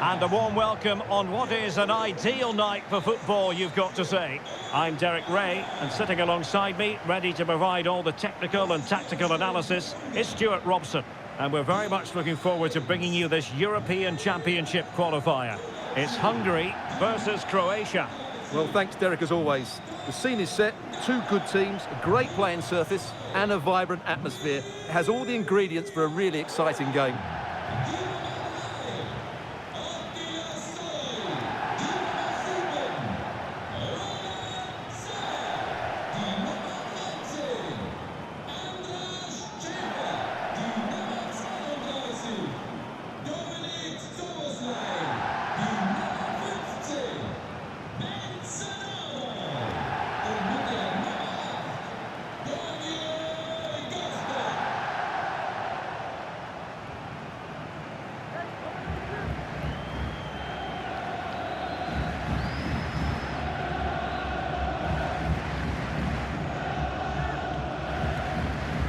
And a warm welcome on what is an ideal night for football, you've got to say. I'm Derek Ray, and sitting alongside me, ready to provide all the technical and tactical analysis, is Stuart Robson. And we're very much looking forward to bringing you this European Championship qualifier. It's Hungary versus Croatia. Well, thanks, Derek, as always. The scene is set, two good teams, a great playing surface and a vibrant atmosphere. It has all the ingredients for a really exciting game.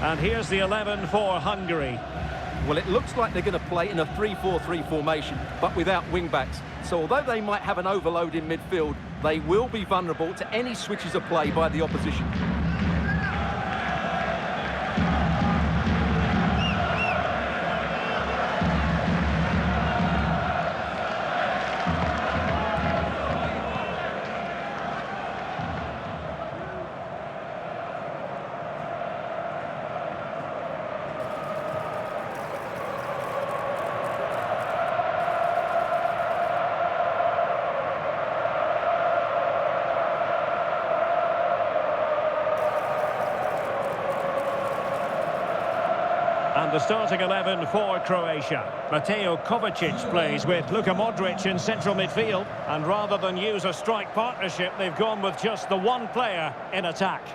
And here's the 11 for Hungary. Well, it looks like they're going to play in a 3-4-3 formation, but without wing-backs. So although they might have an overload in midfield, they will be vulnerable to any switches of play by the opposition. And the starting 11 for Croatia. Mateo Kovacic plays with Luka Modric in central midfield. And rather than use a strike partnership, they've gone with just the one player in attack.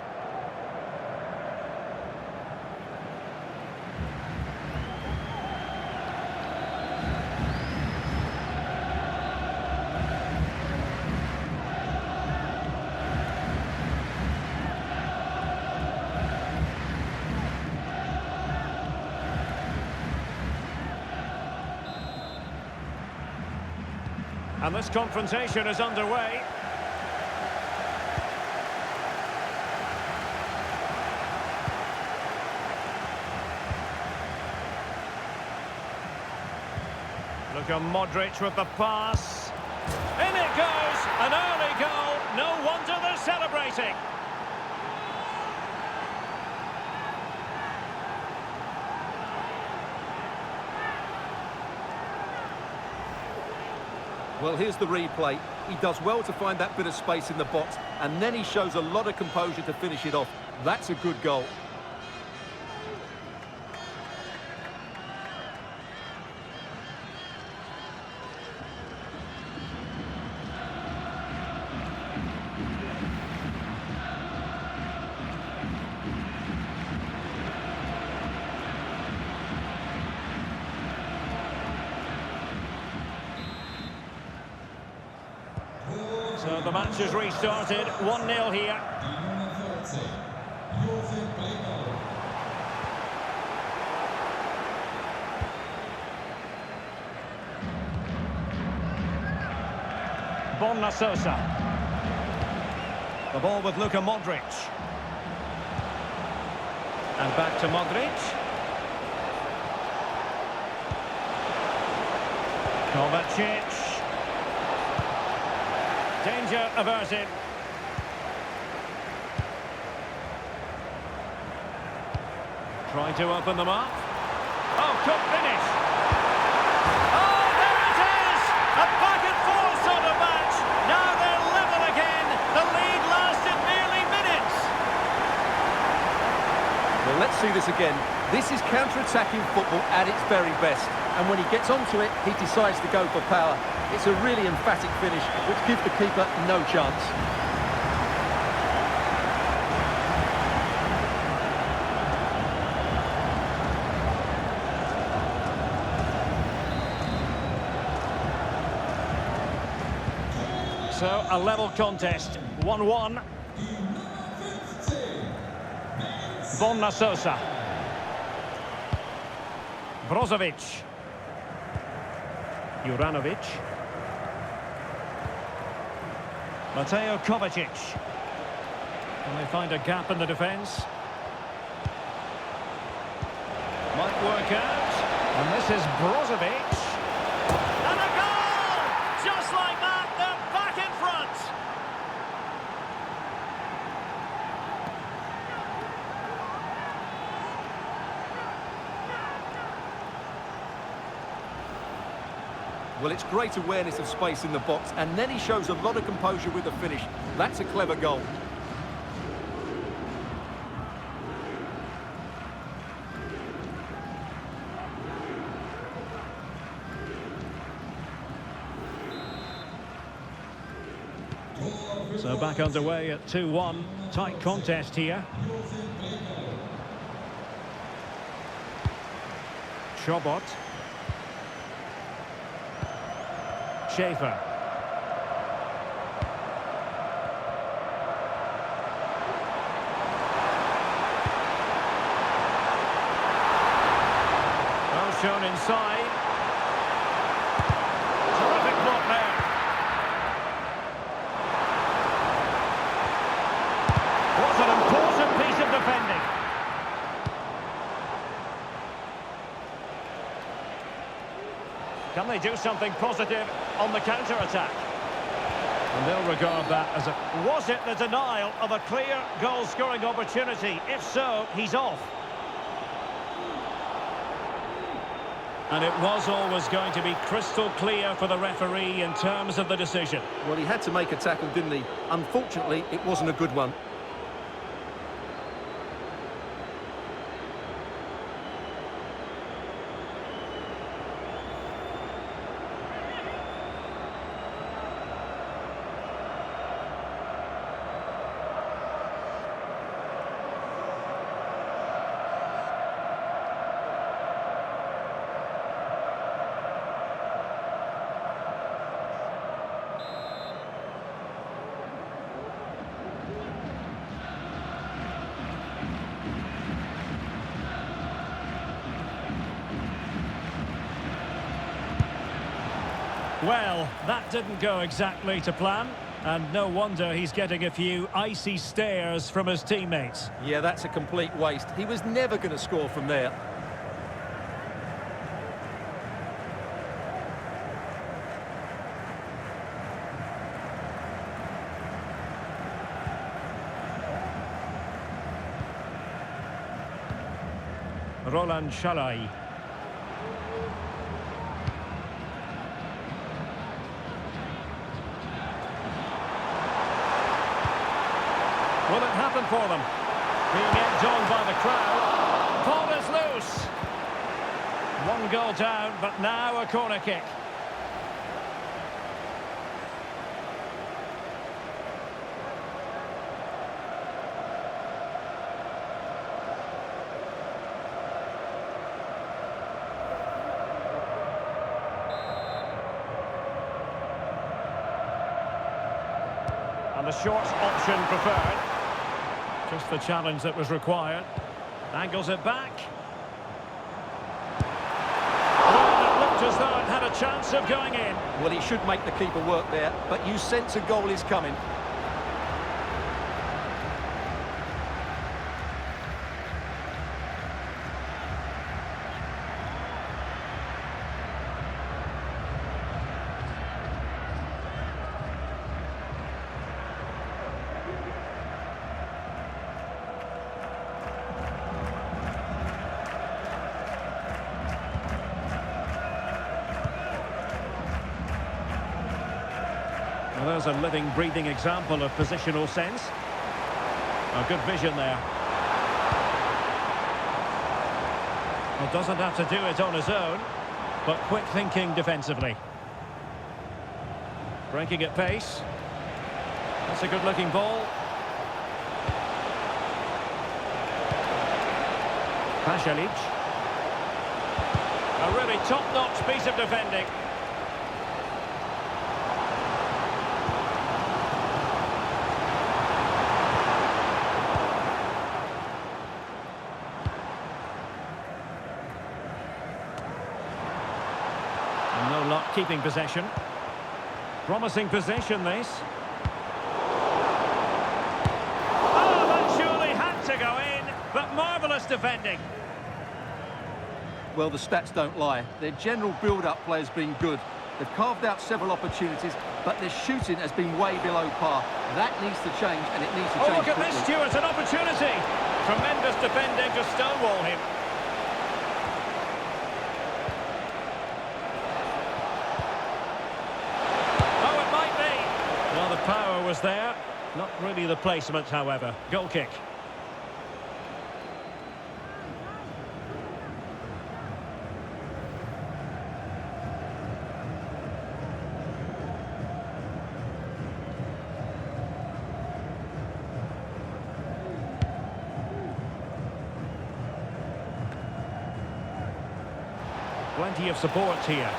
And this confrontation is underway. Luka Modric with the pass. In it goes! An early goal. No wonder they're celebrating. Well, here's the replay. He does well to find that bit of space in the box, and then he shows a lot of composure to finish it off. That's a good goal. So the match is restarted, 1-0 here. Bonna Sosa. The ball with Luka Modric. And back to Modric. Kovacic. Danger averted. Trying to open them up. Oh, could finish. Oh, there it is! A back and forth sort of match. Now they're level again. The lead lasted nearly minutes. Well, let's see this again. This is counter-attacking football at its very best. And when he gets onto it, he decides to go for power. It's a really emphatic finish, which gives the keeper no chance. So, a level contest, 1-1. Bonna Sosa. Brozovic. Juranovic. Mateo Kovacic. Can they find a gap in the defence? Might work out. And this is Brozovic. And a goal! Just like that, they're back in front. Well, it's great awareness of space in the box, and then he shows a lot of composure with the finish. That's a clever goal. So back underway at 2-1. Tight contest here. Chobot. Schaefer. Well shown inside. Terrific block there. What an important piece of defending. Can they do something positive on the counter-attack? And they'll regard that as a... Was it the denial of a clear goal-scoring opportunity? If so, he's off. And it was always going to be crystal clear for the referee in terms of the decision. Well, he had to make a tackle, didn't he? Unfortunately, it wasn't a good one. Well, that didn't go exactly to plan, and no wonder he's getting a few icy stares from his teammates. Yeah, that's a complete waste. He was never going to score from there. Roland Shalai. Will it happen for them? Being egged on by the crowd. Ball is loose. One goal down, but now a corner kick. And the short option preferred. Just the challenge that was required. Angles it back. Well, it looked as though it had a chance of going in. Well, he should make the keeper work there, but you sense a goal is coming. Well, there's a living, breathing example of positional sense. A good vision there. Well, doesn't have to do it on his own, but quick thinking defensively. Breaking at pace. That's a good-looking ball. Pasalic. A really top-notch piece of defending. Landlocked keeping possession. Promising possession, this. Oh, that surely had to go in, but marvellous defending. Well, the stats don't lie. Their general build-up play has been good. They've carved out several opportunities, but their shooting has been way below par. That needs to change, and it needs to change look at this, Stuart, an opportunity. Tremendous defending to stonewall him. Oh, it might be. Well, the power was there. Not really the placement, however. Goal kick. Plenty of support here.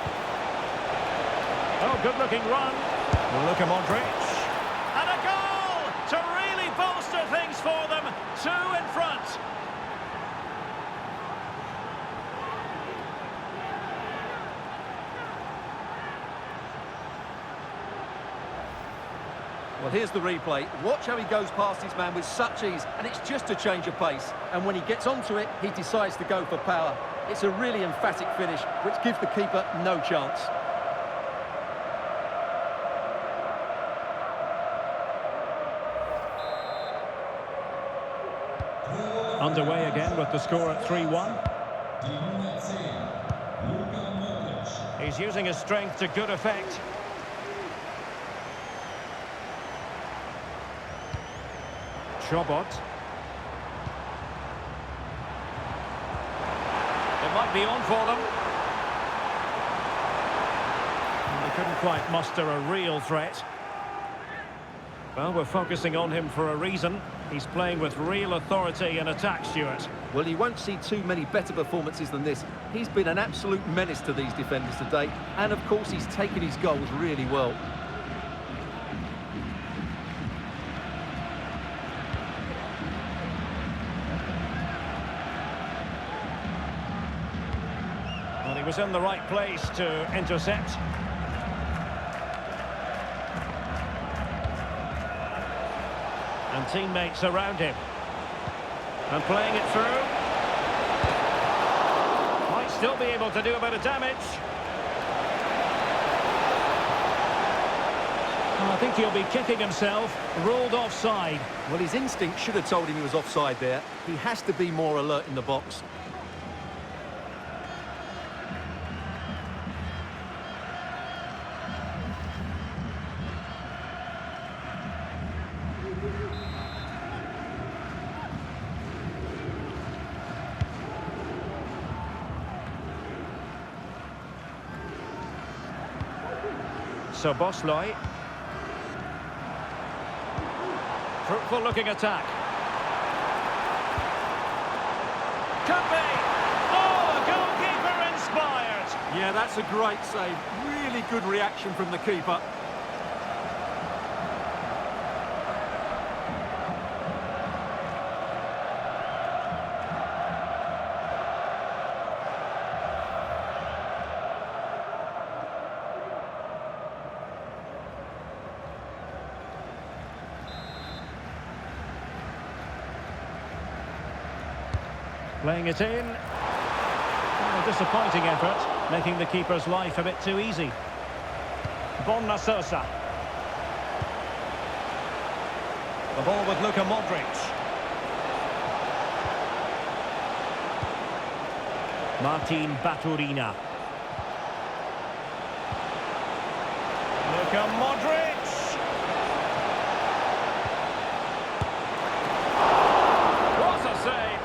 Oh, good-looking run. Luka Modric. And a goal to really bolster things for them. 2 in front. Well, here's the replay. Watch how he goes past his man with such ease, and it's just a change of pace. And when he gets onto it, he decides to go for power. It's a really emphatic finish, which gives the keeper no chance. Underway again with the score at 3-1. He's using his strength to good effect. Chobot. It might be on for them. They couldn't quite muster a real threat. Well, we're focusing on him for a reason. He's playing with real authority in attack, Stuart. Well, you won't see too many better performances than this. He's been an absolute menace to these defenders today. And, of course, he's taken his goals really well. Well, he was in the right place to intercept. And teammates around him. And playing it through. Might still be able to do a bit of damage. Well, I think he'll be kicking himself. Ruled offside. Well, his instinct should have told him he was offside there. He has to be more alert in the box. So Bosley. Fruitful looking attack. Could be. Oh, the goalkeeper inspired. Yeah, that's a great save. Really good reaction from the keeper. Playing it in. Oh, a disappointing effort, making the keeper's life a bit too easy. Bonna Sosa. The ball with Luka Modric. Martin Baturina. Luka Modric. What a save.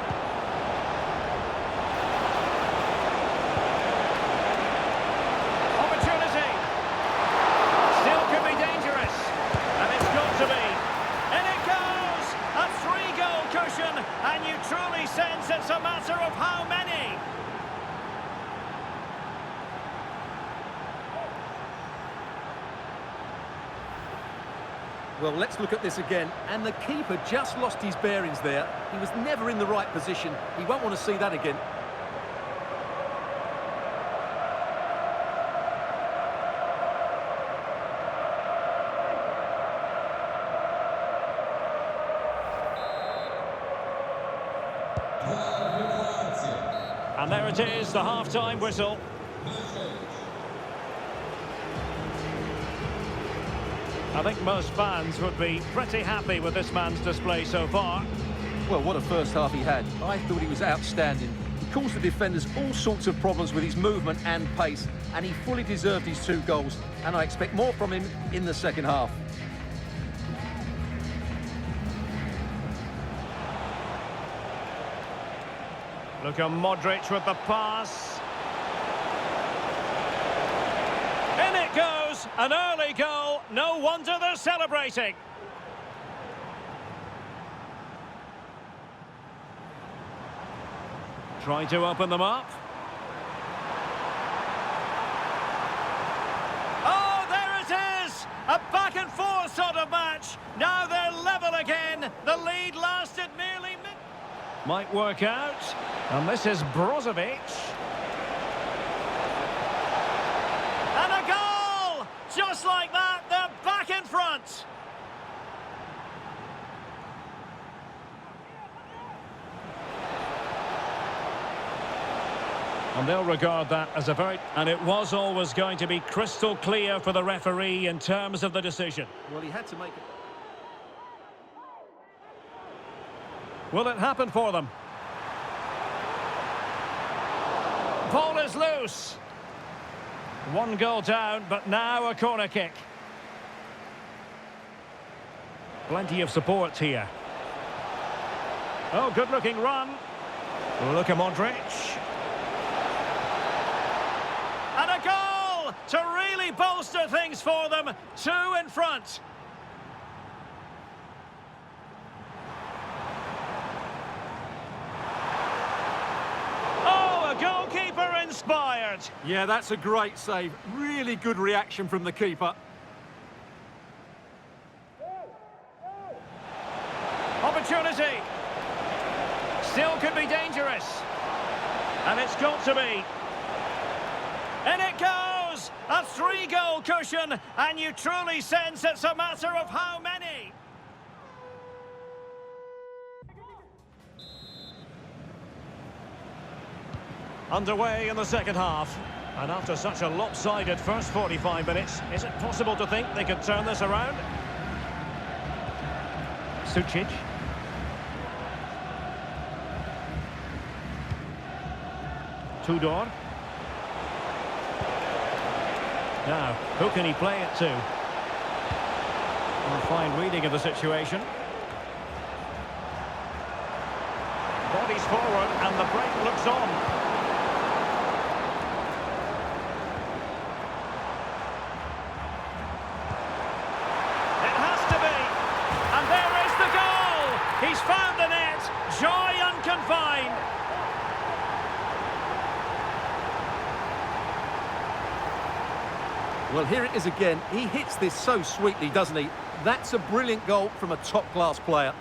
Opportunity. Still could be dangerous. And it's got to be. And it goes. A 3-goal cushion. And you truly sense it's a matter of how many. Well, let's look at this again. And the keeper just lost his bearings there. He was never in the right position. He won't want to see that again. And there it is, the half-time whistle. I think most fans would be pretty happy with this man's display so far. Well, what a first half he had. I thought he was outstanding. He caused the defenders all sorts of problems with his movement and pace, and he fully deserved his 2 goals, and I expect more from him in the second half. Look at Modric with the pass. In it goes, an early goal. No wonder they're celebrating. Trying to open them up. Oh, there it is! A back and forth sort of match. Now they're level again. The lead lasted merely might work out. And this is Brozovic. And a goal! Just like that, they're back in front. And they'll regard that as a very... And it was always going to be crystal clear for the referee in terms of the decision. Well, he had to make it. Will it happen for them? Ball is loose. 1 goal down, but now a corner kick. Plenty of support here. Oh, good-looking run. Look at Modric. And a goal to really bolster things for them. 2 in front. Oh, a goalkeeper inspired. Yeah, that's a great save. Really good reaction from the keeper. Opportunity. Still could be dangerous. And it's got to be. In it goes! A 3-goal cushion, and you truly sense it's a matter of how many. Underway in the second half. And after such a lopsided first 45 minutes, is it possible to think they could turn this around? Sucic. Tudor. Now, who can he play it to? A fine reading of the situation. Bodies forward and the break looks on. It has to be. And there is the goal. He's found the net. Joy unconfined. Well, here it is again. He hits this so sweetly, doesn't he? That's a brilliant goal from a top-class player.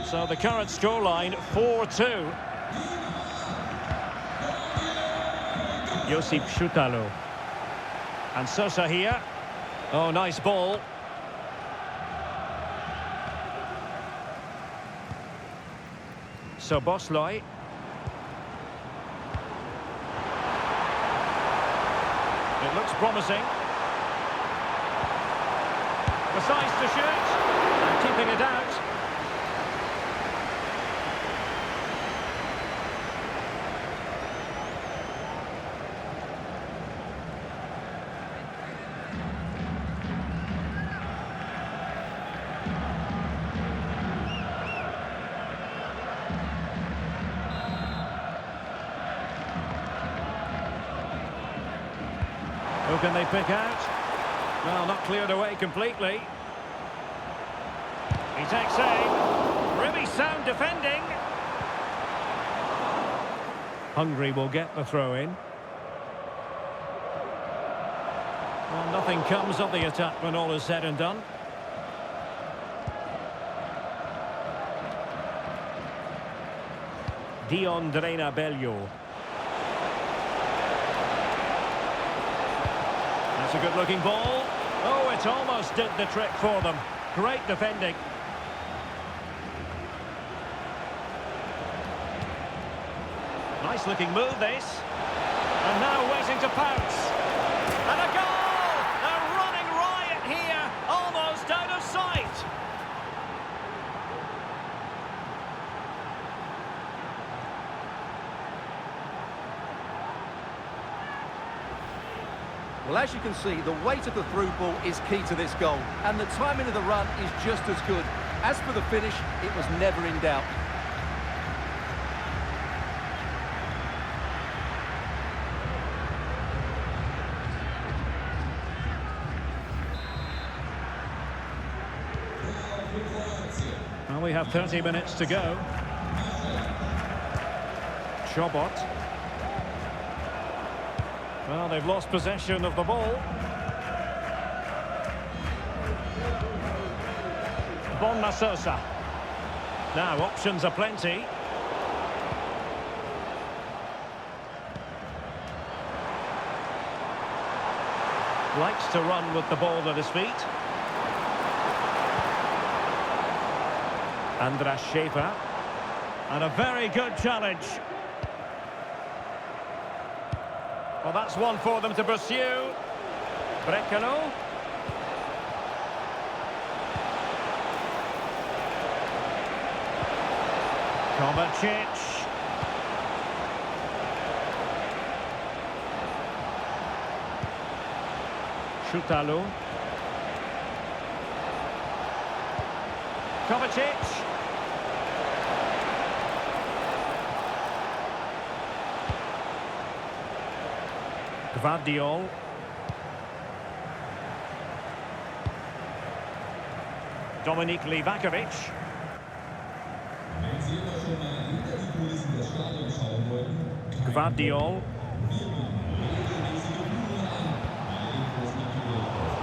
So the current scoreline, 4-2. Josip Šutalo. And Sosa here. Oh, nice ball. So Bosloi. It looks promising. Decides to shoot. And keeping it out. Who can they pick out? Well, not cleared away completely. He takes aim. Really sound defending. Hungary will get the throw in. Well, nothing comes of the attack when all is said and done. Bello. That's a good-looking ball. Oh, it almost did the trick for them. Great defending. Nice-looking move, this. And now waiting to pounce. And a goal! A running riot here, almost out of sight. Well, as you can see, the weight of the through ball is key to this goal. And the timing of the run is just as good. As for the finish, it was never in doubt. Well, we have 30 minutes to go. Chobot. Well, they've lost possession of the ball. Bonmasosa. Now, options are plenty. Likes to run with the ball at his feet. Andras Schäfer. And a very good challenge. Well, that's one for them to pursue. Brekalo. Kovacic. Šutalo. Kovacic. Gvardiol. Dominik Livakovic. Gvardiol.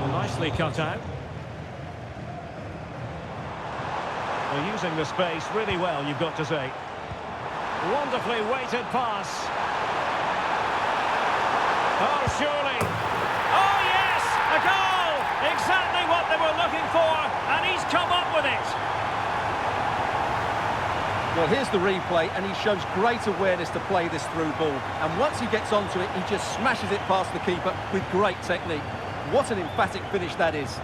Nicely cut out. They're using the space really well, you've got to say. Wonderfully weighted pass. Oh, surely. Oh, yes! A goal! Exactly what they were looking for, and he's come up with it. Well, here's the replay, and he shows great awareness to play this through ball. And once he gets onto it, he just smashes it past the keeper with great technique. What an emphatic finish that is.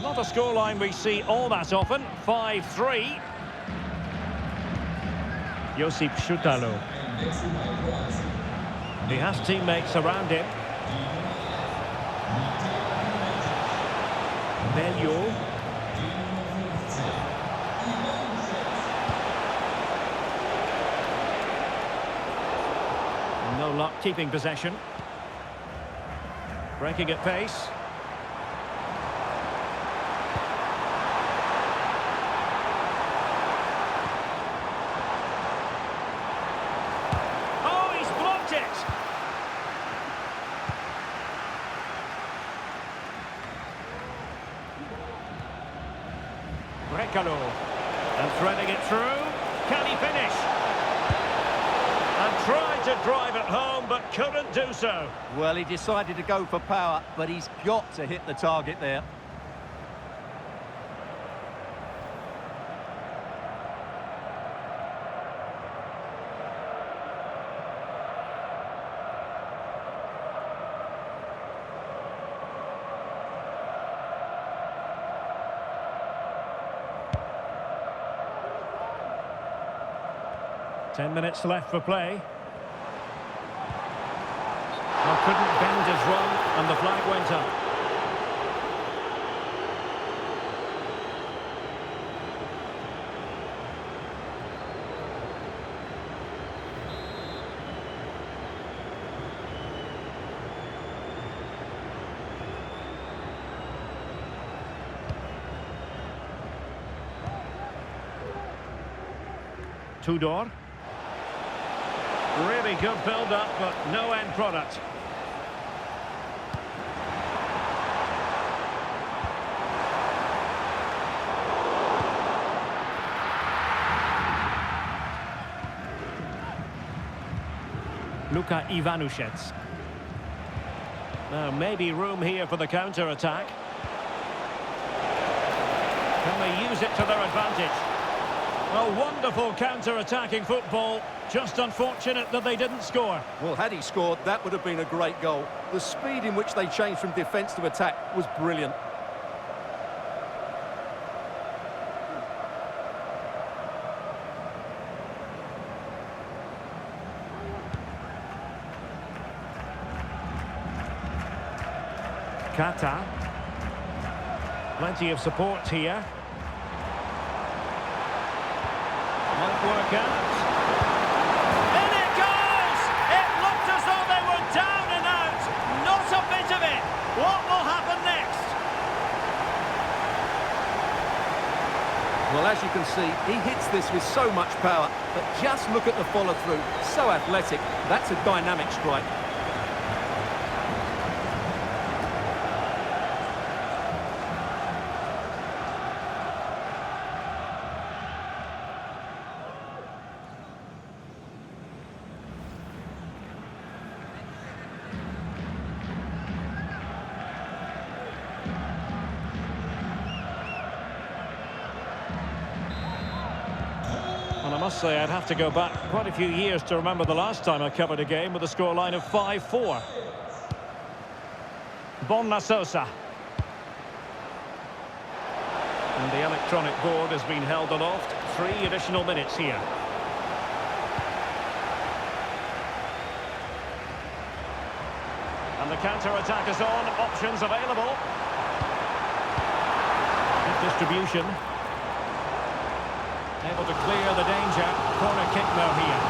Not a scoreline we see all that often. 5-3. Josip Šutalo. He has teammates around him. Bello. No luck keeping possession. Breaking at pace. Brekalo, and threading it through. Can he finish? And tried to drive it home, but couldn't do so. Well, he decided to go for power, but he's got to hit the target there. Ten minutes left for play. Well, couldn't bend his run, and the flag went up. Tudor. Really good build-up, but no end product. Luka Ivanushets. Now, maybe room here for the counter-attack. Can they use it to their advantage? A wonderful counter-attacking football. Just unfortunate that they didn't score. Well, had he scored, that would have been a great goal. The speed in which they changed from defence to attack was brilliant. Kata. Plenty of support here. Might work out. In it goes! It looked as though they were down and out. Not a bit of it. What will happen next? Well, as you can see, he hits this with so much power, but just look at the follow-through. So athletic. That's a dynamic strike. And I must say, I'd have to go back quite a few years to remember the last time I covered a game with a scoreline of 5-4. Bonna Sosa. And the electronic board has been held aloft. 3 additional minutes here. And the counter-attack is on. Options available. Good distribution. Able to clear the danger. Corner kick now here.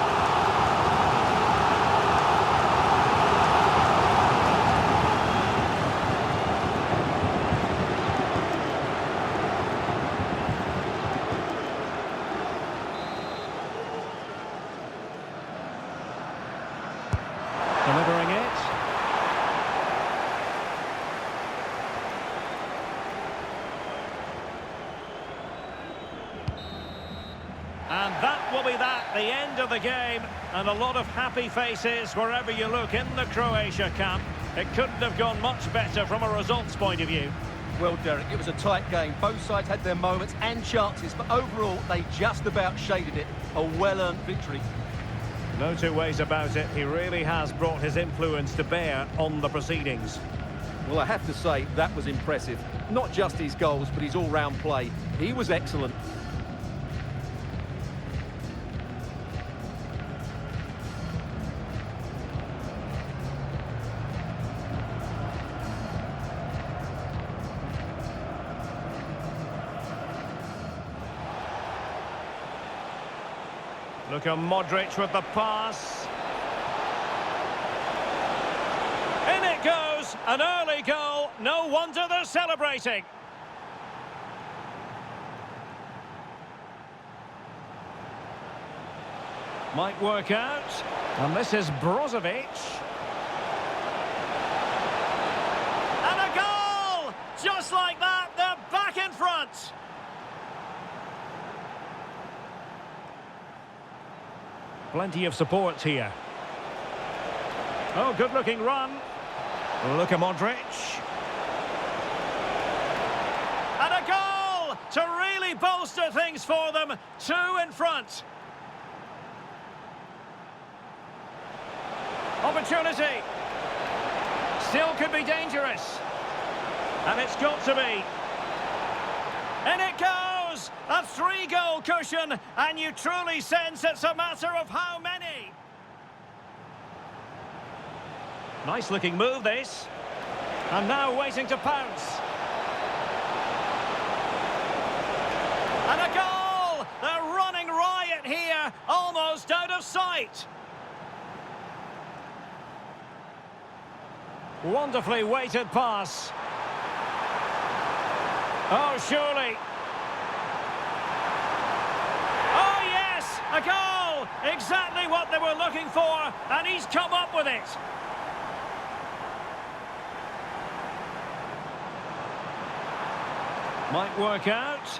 Delivering it. And that will be that, the end of the game. And a lot of happy faces wherever you look in the Croatia camp. It couldn't have gone much better from a results point of view. Well, Derek, it was a tight game. Both sides had their moments and chances, but overall, they just about shaded it. A well-earned victory. No two ways about it. He really has brought his influence to bear on the proceedings. Well, I have to say, that was impressive. Not just his goals, but his all-round play. He was excellent. Look at Modric with the pass. In it goes, an early goal. No wonder they're celebrating. Might work out. And this is Brozovic. And a goal! Just like that, they're back in front. Plenty of support here. Oh, good-looking run. Look at Modric. And a goal to really bolster things for them. 2 in front. Opportunity. Still could be dangerous. And it's got to be. And it goes! A 3-goal cushion, and you truly sense it's a matter of how many. Nice looking move, this. And now waiting to pounce. And a goal! They're running riot here, almost out of sight. Wonderfully weighted pass. Oh, surely. Oh, yes! A goal! exactly what they were looking for, and he's come up with it. Might work out.